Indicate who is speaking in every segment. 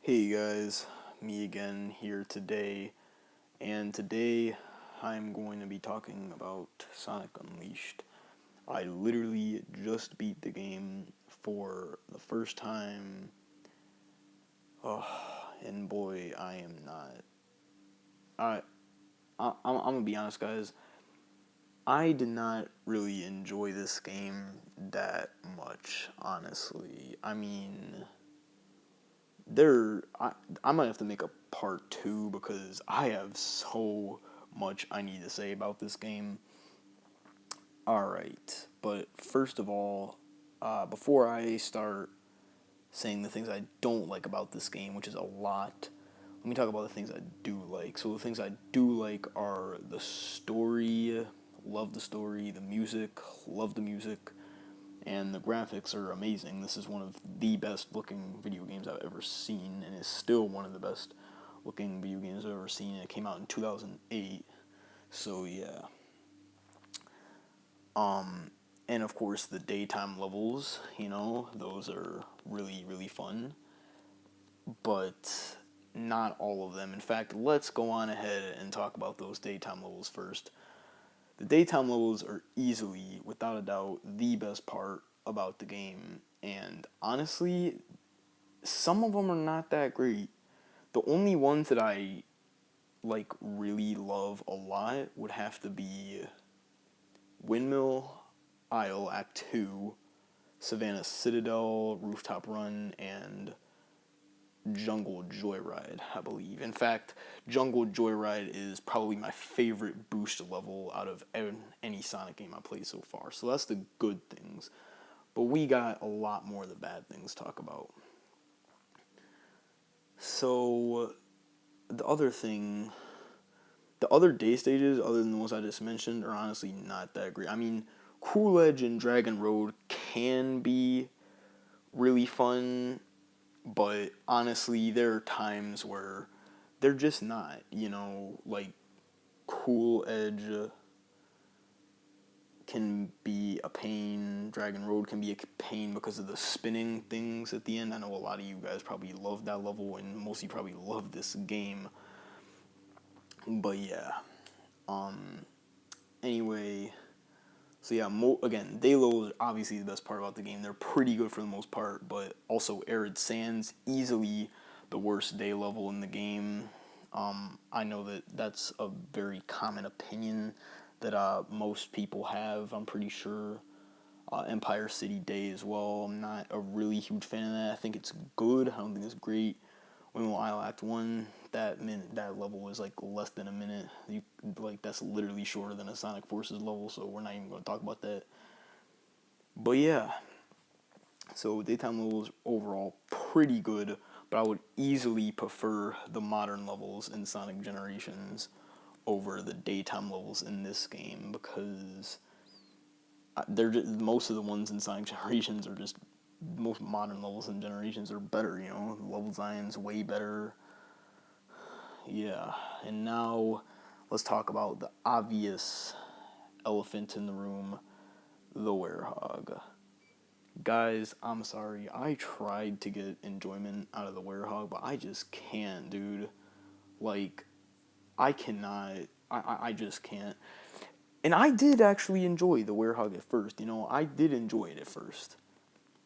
Speaker 1: Hey guys, me again here today, and today I'm going to be talking about Sonic Unleashed. I literally just beat the game for the first time, and boy, I am not. I, I'm gonna be honest, guys. I did not really enjoy this game that much, honestly. I mean, there I might have to make a part two because I have so much I need to say about this game. All right, but first of all, before I start saying the things I don't like about this game, which is a lot, let me talk about the things I do like. So the things I do like are the story, love the story, the music, love the music, and the graphics are amazing. This is one of the best looking video games I've ever seen, and is still one of the best looking video games I've ever seen. It came out in 2008, so yeah. And of course, the daytime levels, those are really, really fun, but not all of them. In fact, let's go on ahead and talk about those daytime levels first. The daytime levels are easily, without a doubt, the best part about the game, and honestly, some of them are not that great. The only ones that I really love a lot would have to be Windmill Isle Act 2, Savannah Citadel, Rooftop Run, and Jungle Joyride, I believe. In fact, Jungle Joyride is probably my favorite boost level out of any Sonic game I played so far. So that's the good things. But we got a lot more of the bad things to talk about. So the other thing, the other day stages, other than the ones I just mentioned, are honestly not that great. I mean, Cool Edge and Dragon Road can be really fun, but honestly, there are times where they're just not. Like Cool Edge can be a pain. Dragon Road can be a pain because of the spinning things at the end. I know a lot of you guys probably love that level, and most of you probably love this game. But yeah. Anyway, so yeah. Again, Delos are obviously the best part about the game. They're pretty good for the most part, but also Arid Sands easily the worst day level in the game. I know that that's a very common opinion that most people have. I'm pretty sure Empire City Day as well. I'm not a really huge fan of that. I think it's good. I don't think it's great. Windmill Isle Act 1, that level was like less than a minute. That's literally shorter than a Sonic Forces level, so we're not even going to talk about that. But yeah, so daytime levels overall pretty good, but I would easily prefer the modern levels in Sonic Generations over the daytime levels in this game because they're just, most of the ones in Sonic Generations are just most modern levels in Generations are better. The level design's way better. Yeah, and now let's talk about the obvious elephant in the room, the Werehog. Guys, I'm sorry. I tried to get enjoyment out of the Werehog, but I just can't, dude. Like, I cannot. I just can't. And I did actually enjoy the Werehog at first. I did enjoy it at first.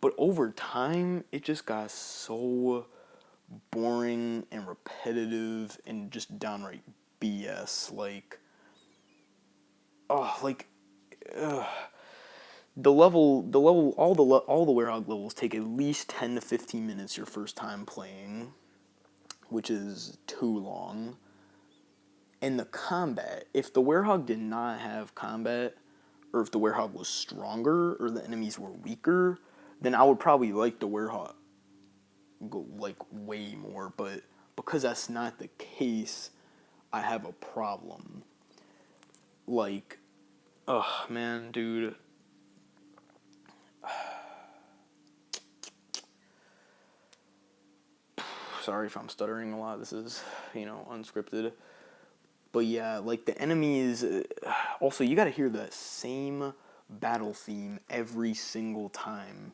Speaker 1: But over time, it just got so boring and repetitive and just downright BS. Oh, like, ugh. All the Werehog levels take at least 10 to 15 minutes your first time playing, which is too long. And the combat, if the Werehog did not have combat, or if the Werehog was stronger, or the enemies were weaker, then I would probably like the Werehog like way more. But because that's not the case, I have a problem. Like, ugh, man, dude. Sorry if I'm stuttering a lot. This is, unscripted. But yeah, like the enemies. Also, you gotta hear that same battle theme every single time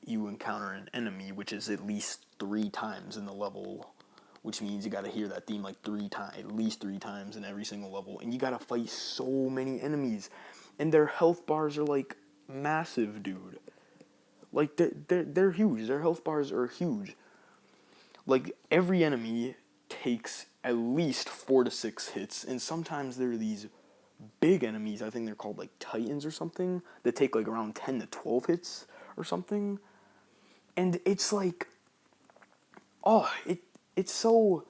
Speaker 1: you encounter an enemy, which is at least 3 times in the level, which means you gotta hear that theme like 3 times, at least 3 times in every single level, and you gotta fight so many enemies, and their health bars are like massive, dude. Like they're huge. Their health bars are huge. Like every enemy takes at least 4 to 6 hits, and sometimes there are these big enemies. I think they're called like Titans or something that take like around 10 to 12 hits or something, and it's like, oh, it's so.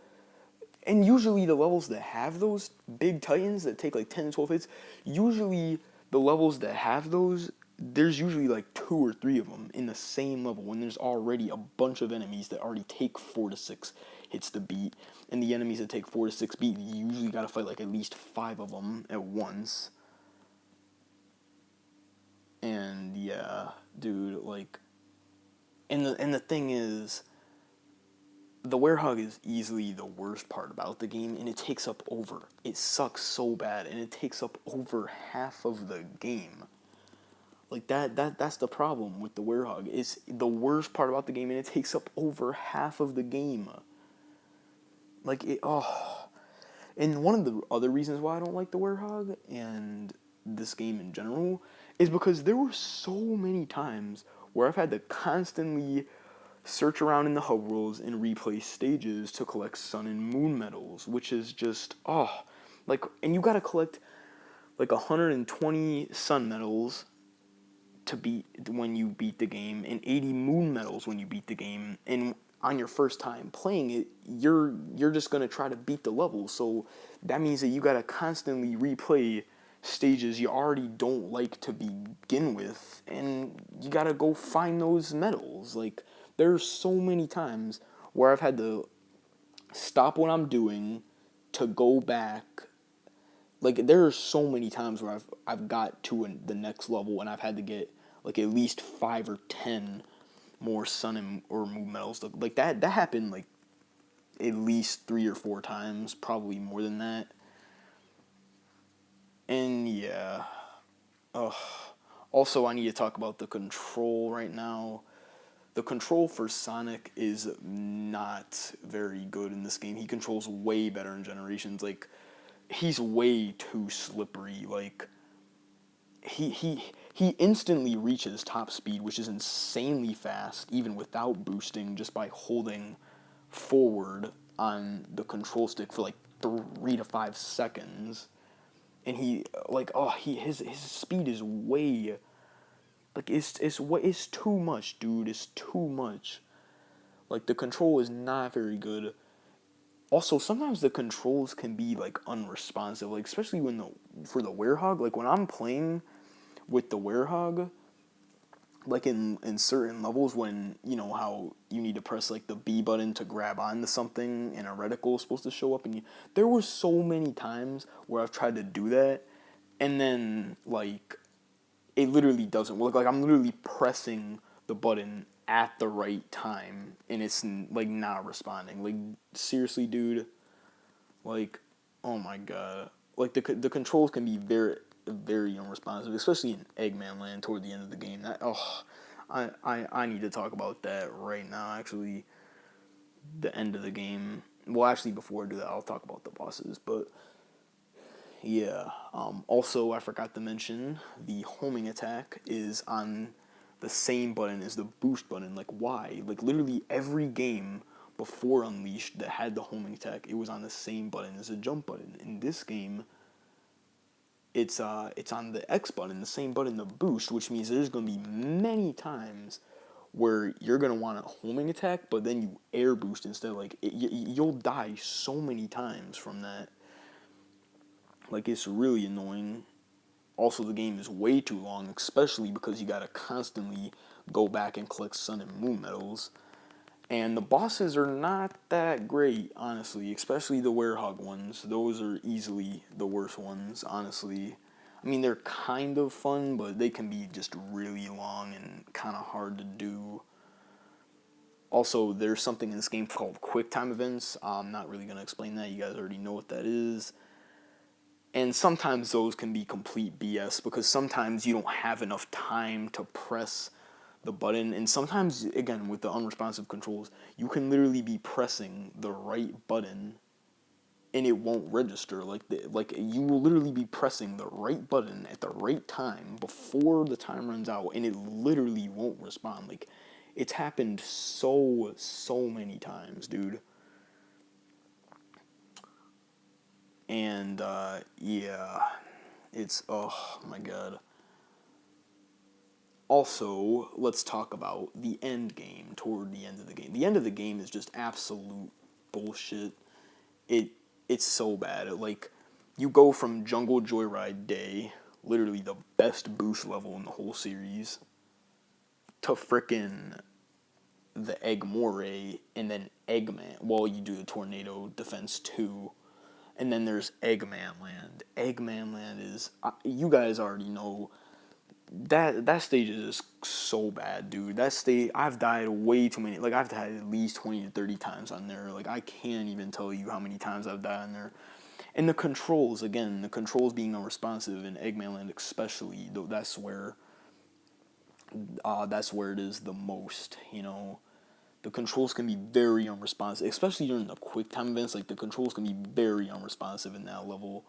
Speaker 1: And usually the levels that have those big Titans that take like 10 to 12 hits, usually the levels that have those, there's usually like 2 or 3 of them in the same level when there's already a bunch of enemies that already take 4 to 6 hits to beat, and the enemies that take 4 to 6 beat, you usually gotta fight like at least 5 of them at once. And yeah, dude, like, and the thing is, the werehog is easily the worst part about the game, and it sucks so bad, and it takes up over half of the game. Like that's the problem with the werehog. It's the worst part about the game, and it takes up over half of the game. Like it, oh. And one of the other reasons why I don't like the werehog and this game in general is because there were so many times where I've had to constantly search around in the hub worlds and replay stages to collect sun and moon medals, which is just, oh, like, and you gotta collect like 120 sun medals to beat when you beat the game, and 80 moon medals when you beat the game, and on your first time playing it, you're just gonna try to beat the level, so that means that you gotta constantly replay stages you already don't like to begin with, and you gotta go find those medals. Like, there's so many times where I've had to stop what I'm doing to go back. Like, there are so many times where I've got to the next level and I've had to get like at least 5 or 10 more sun and or moon medals. Like that happened like at least 3 or 4 times, probably more than that. And yeah, ugh. Also, I need to talk about the control right now. The control for Sonic is not very good in this game. He controls way better in Generations. Like, he's way too slippery. Like, he instantly reaches top speed, which is insanely fast, even without boosting, just by holding forward on the control stick for like 3 to 5 seconds. And he like, oh, his speed is way, like, it's too much, dude. It's too much. Like, the control is not very good. Also, sometimes the controls can be like unresponsive, like especially when the for the werehog. Like, when I'm playing with the werehog, like in certain levels, when you know how you need to press like the B button to grab onto something and a reticle is supposed to show up, and there were so many times where I've tried to do that, and then like it literally doesn't work. Like, I'm literally pressing the button at the right time, and it's like not responding. Like, seriously, dude. Like, oh my god. Like, the controls can be very unresponsive, especially in Eggman Land toward the end of the game. That, oh, I need to talk about that right now. Actually, the end of the game. Well, actually, before I do that, I'll talk about the bosses. But yeah. Also, I forgot to mention the homing attack is on the same button as the boost button. Like, why? Like, literally every game before Unleashed that had the homing attack, it was on the same button as the jump button. In this game, it's on the X button, the same button, the boost, which means there's gonna be many times where you're gonna want a homing attack, but then you air boost instead. Like, you'll die so many times from that. Like, it's really annoying. Also, the game is way too long, especially because you gotta constantly go back and collect sun and moon medals. And the bosses are not that great, honestly, especially the werehog ones. Those are easily the worst ones, honestly. I mean, they're kind of fun, but they can be just really long and kind of hard to do. Also, there's something in this game called quick time events. I'm not really going to explain that. You guys already know what that is. And sometimes those can be complete BS because sometimes you don't have enough time to press the button, and sometimes again with the unresponsive controls, you can literally be pressing the right button and it won't register. Like you will literally be pressing the right button at the right time before the time runs out, and it literally won't respond. Like it's happened so many times, dude. And yeah, it's oh my god. Also, let's talk about the end game. Toward the end of the game, the end of the game is just absolute bullshit. It it's so bad. Like you go from Jungle Joyride Day, literally the best boost level in the whole series, to frickin' the Egg Moray, and then Eggman. Well, you do the Tornado Defense 2, and then there's Eggman Land. Eggman Land is you guys already know that stage is so bad, dude. That stage, I've died way too many. Like I've died at least 20 to 30 times on there. Like I can't even tell you how many times I've died on there. And the controls, again, the controls being unresponsive in Eggman Land especially, though that's where it is the most. You know, the controls can be very unresponsive, especially during the quick time events. Like the controls can be very unresponsive in that level.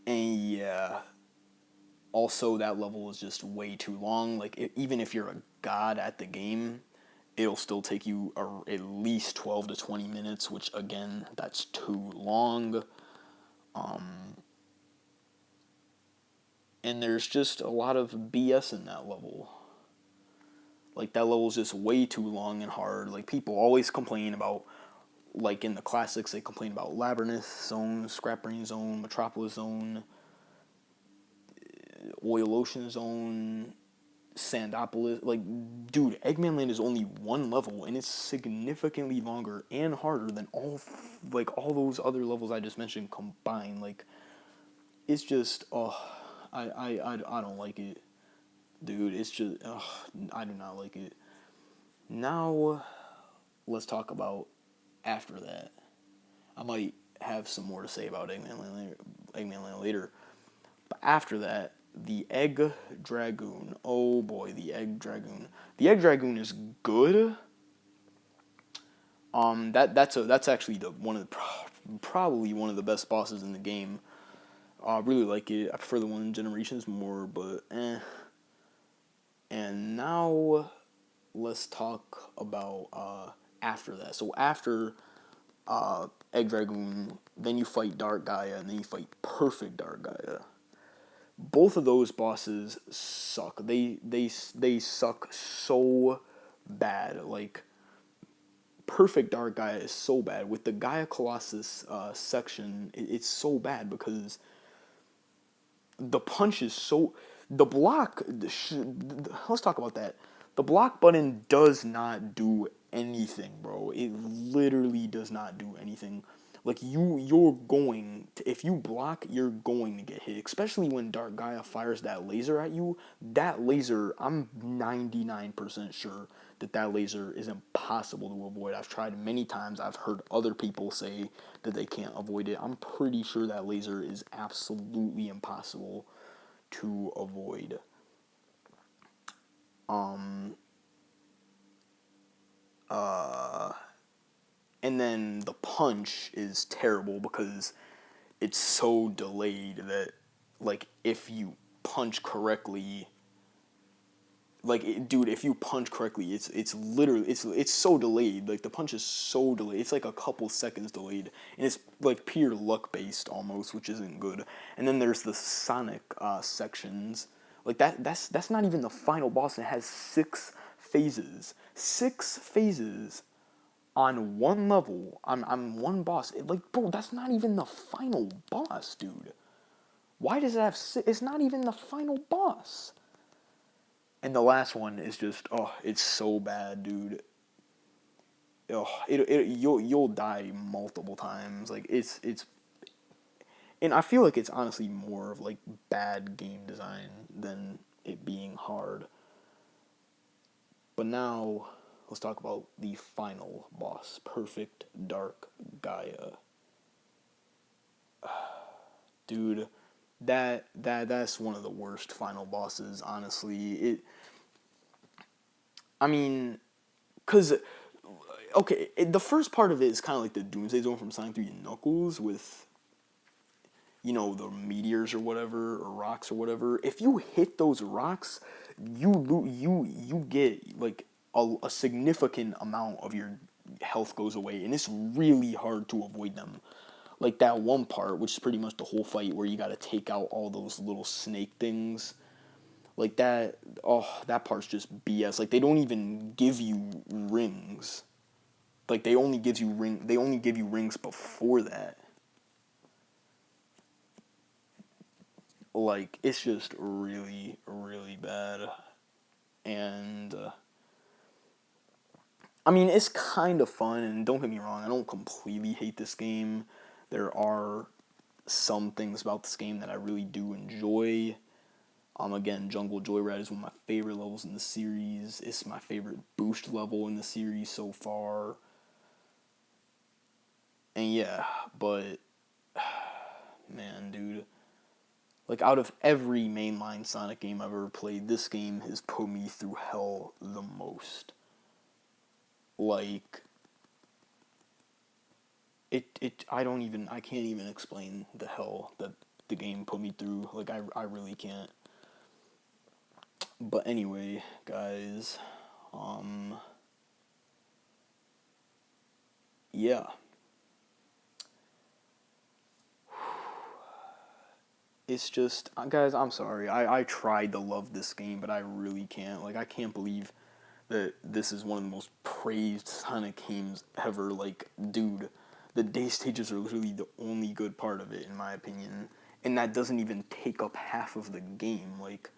Speaker 1: And yeah, also that level is just way too long. Like even if you're a god at the game, it'll still take you at least 12 to 20 minutes, which again, that's too long. And there's just a lot of BS in that level. Like that level is just way too long and hard. Like people always complain about, like in the classics, they complain about Labyrinth Zone, Scrap Brain Zone, Metropolis Zone, Oil Ocean Zone, Sandopolis. Like, dude, Eggman Land is only one level, and it's significantly longer and harder than all those other levels I just mentioned combined. Like, it's just, oh, I don't like it, dude. It's just, I do not like it. Now, let's talk about after that. I might have some more to say about Eggman Land later. But after that, the Egg Dragoon. Oh boy, the Egg Dragoon. The Egg Dragoon is good. That's actually probably one of the best bosses in the game. I really like it. I prefer the one in Generations more, but eh. And now let's talk about after that. So after Egg Dragoon, then you fight Dark Gaia, and then you fight Perfect Dark Gaia. Both of those bosses suck. They suck so bad. Like Perfect Dark Gaia is so bad. With the Gaia Colossus section, it's so bad because the punch is so the block. Let's talk about that. The block button does not do anything, bro. It literally does not do anything. Like you're going to, if you block, you're going to get hit. Especially when Dark Gaia fires that laser at you. That laser, I'm 99% sure that laser is impossible to avoid. I've tried many times. I've heard other people say that they can't avoid it. I'm pretty sure that laser is absolutely impossible to avoid. And then the punch is terrible because it's so delayed that, like, if you punch correctly, dude, if you punch correctly, it's literally it's so delayed. Like the punch is so delayed. It's like a couple seconds delayed, and it's like pure luck based almost, which isn't good. And then there's the Sonic sections. Like that's not even the final boss. And it has 6 phases. 6 phases on one level, on one boss. Like, bro, that's not even the final boss, dude. Why does it have six? It's not even the final boss. And the last one is just, oh, it's so bad, dude. Oh, you'll die multiple times. Like it's, and I feel like it's honestly more of like bad game design than it being hard. But now let's talk about the final boss, Perfect Dark Gaia. Dude, That's one of the worst final bosses, honestly. I mean, cause okay, the first part of it is kind of like the Doomsday Zone from Sonic 3 and Knuckles with, the meteors or whatever, or rocks or whatever. If you hit those rocks, you get like a significant amount of your health goes away, and it's really hard to avoid them. Like that one part, which is pretty much the whole fight, where you got to take out all those little snake things. Like that, oh, that part's just BS. Like they don't even give you rings. Like they only give you rings before that. Like it's just really really bad. And I mean, it's kind of fun, and don't get me wrong, I don't completely hate this game. There are some things about this game that I really do enjoy. Again, Jungle Joyride is one of my favorite levels in the series. It's my favorite boost level in the series so far. And yeah, but man, dude, like out of every mainline Sonic game I've ever played, this game has put me through hell the most. Like I can't even explain the hell that the game put me through. Like I really can't. But anyway, guys, yeah. It's just, guys, I'm sorry. I tried to love this game, but I really can't. Like, I can't believe that this is one of the most praised Sonic games ever. Like, dude, the day stages are literally the only good part of it, in my opinion. And that doesn't even take up half of the game. Like,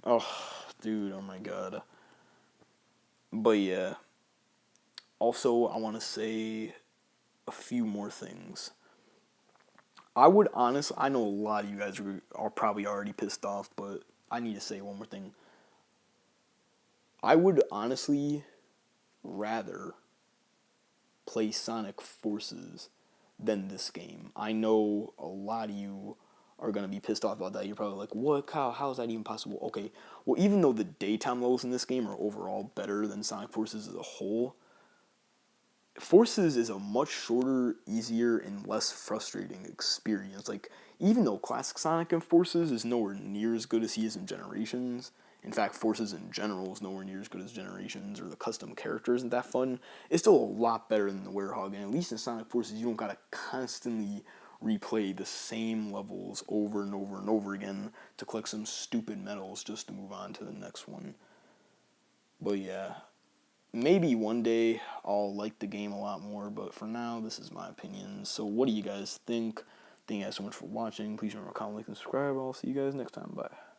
Speaker 1: oh, dude, oh my god. But yeah. Also, I want to say a few more things. I would honestly, I know a lot of you guys are probably already pissed off, but I need to say one more thing. I would honestly rather play Sonic Forces than this game. I know a lot of you are gonna be pissed off about that. You're probably like, "What? How is that even possible?" Okay, well, even though the daytime levels in this game are overall better than Sonic Forces as a whole, Forces is a much shorter, easier, and less frustrating experience. Like, even though Classic Sonic and Forces is nowhere near as good as he is in Generations, in fact, Forces in general is nowhere near as good as Generations, or the custom character isn't that fun, it's still a lot better than the Werehog. And at least in Sonic Forces, you don't gotta constantly replay the same levels over and over and over again to collect some stupid medals just to move on to the next one. But yeah, maybe one day I'll like the game a lot more, but for now, this is my opinion. So, what do you guys think? Thank you guys so much for watching. Please remember to comment, like, and subscribe. I'll see you guys next time. Bye.